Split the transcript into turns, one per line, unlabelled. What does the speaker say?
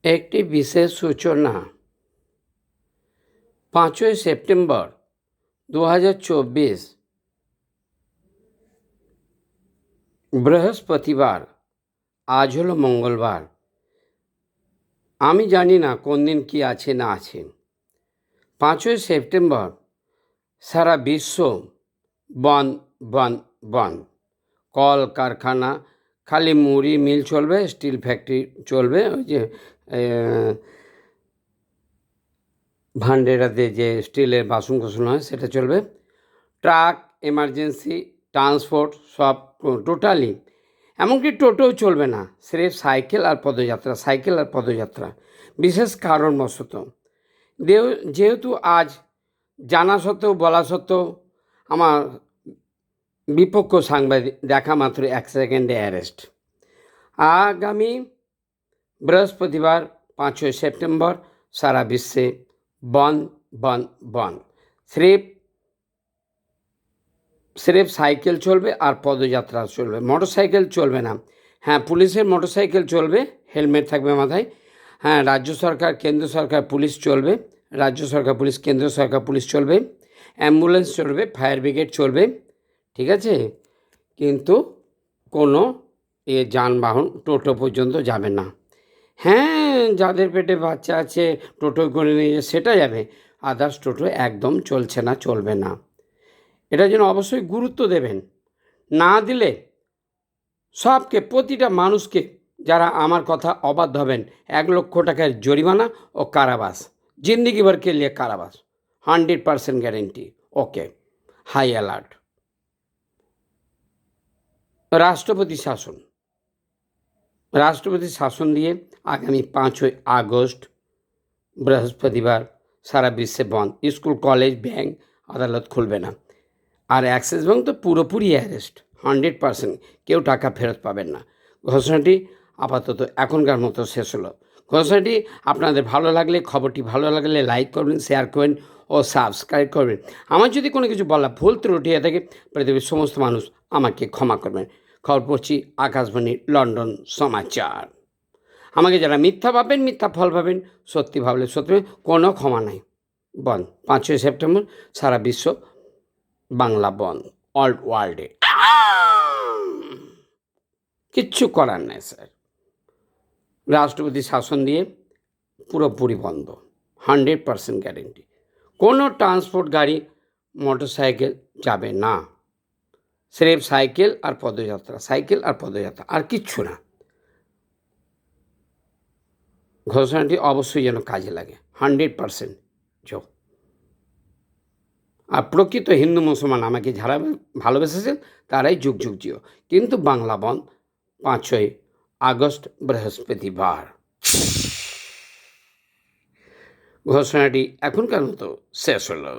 একটি বিশেষ সূচনা 5ই সেপ্টেম্বর 2024 বৃহস্পতিবার। আজ হলো মঙ্গলবার। আমি জানি না কোন দিন কি আছে না আছে। 5ই সেপ্টেম্বর সারা বিশ্ব বন্ধ বন্ধ বন্ধ। কল কারখানা, খালি মুড়ি মিল চলবে, স্টিল ফ্যাক্টরি চলবে, ওই যে ভান্ডেরাতে যে স্টিলের বাসন কোসন হয় সেটা চলবে। ট্রাক, এমার্জেন্সি, ট্রান্সপোর্ট সব টোটালি, এমনকি টোটোও চলবে না, স্রেফ সাইকেল আর পদযাত্রা বিশেষ কারণবশত। যেহেতু আজ জানা সত্ত্বেও বলা সত্ত্বেও আমার বিপক্ষ সাংবাদিক দেখা মাত্র 1 সেকেন্ডে অ্যারেস্ট। আগামী বৃহস্পতিবার 5ই সেপ্টেম্বর সারা বিশ্বে বন্ধ বন্ধ বন্ধ। স্রেফ সাইকেল চলবে আর পদযাত্রা চলবে, মোটরসাইকেল চলবে না। হ্যাঁ, পুলিশের মোটরসাইকেল চলবে, হেলমেট থাকবে মাথায়। হ্যাঁ, রাজ্য সরকার, কেন্দ্র সরকার পুলিশ চলবে, রাজ্য সরকার পুলিশ, কেন্দ্র সরকার পুলিশ চলবে, অ্যাম্বুলেন্স চলবে, ফায়ার ব্রিগেড চলবে, ঠিক আছে। কিন্তু কোনো যানবাহন টোটো পর্যন্ত যাবে না। হ্যাঁ, যাদের পেটে বাচ্চা আছে টোটো করে নিয়ে সেটা যাবে, আদার্স টোটো একদম চলছে না, চলবে না। এটার জন্য অবশ্যই গুরুত্ব দেবেন। না দিলে সবকে, প্রতিটা মানুষকে যারা আমার কথা অবাধ্য হবেন 1 লক্ষ টাকার জরিমানা ও কারাবাস, জিন্দিগি ভর কে লিয়ে কারাবাস, 100% গ্যারেন্টি। ওকে, হাই অ্যালার্ট। রাষ্ট্রপতি শাসন দিয়ে আগামী 5ই আগস্ট বৃহস্পতিবার সারা বিশ্বে বন্ধ। স্কুল, কলেজ, ব্যাংক, আদালত খুলবে না। আর অ্যাক্সিস ব্যাংক তো পুরোপুরি অ্যারেস্ট, 100%। কেউ টাকা ফেরত পাবেন না। ঘোষণাটি আপাতত এখনকার মতো শেষ হলো। ঘোষণাটি আপনাদের ভালো লাগলে, খবরটি ভালো লাগলে লাইক করবেন, শেয়ার করবেন ও সাবস্ক্রাইব করবেন। আমার যদি কোনো কিছু বলা ভুল ত্রুটি হয়ে থাকে, পৃথিবীর সমস্ত মানুষ আমাকে ক্ষমা করবেন। খবর পড়ছি আকাশবাণী লন্ডন সমাচার। আমাকে যারা মিথ্যা ভাববেন মিথ্যা ফল পাবেন, সত্যি ভাবলে সত্যি, কোনো ক্ষমা নাই। বন্ধ 5ই সেপ্টেম্বর সারা বিশ্ব বাংলা বন্ধ, অল ওয়ার্ল্ডে। কিচ্ছু করার নেই স্যার। রাষ্ট্রপতি শাসন দিয়ে পুরোপুরি বন্ধ, 100% গ্যারেন্টি। কোনো ট্রান্সপোর্ট গাড়ি, মোটরসাইকেল যাবে না। স্রেফ সাইকেল আর পদযাত্রা, আর কিচ্ছু না। ঘোষণাটি অবশ্যই যেন কাজে লাগে, 100% যোগ। আর প্রকৃত হিন্দু মুসলমান আমাকে যারা ভালোবেসেছেন তারাই যুগ যুগ জিও। কিন্তু বাংলা বন্ধ 5ই আগস্ট বৃহস্পতিবার। ঘোষণাটি এখনকার মতো শেষ হলো।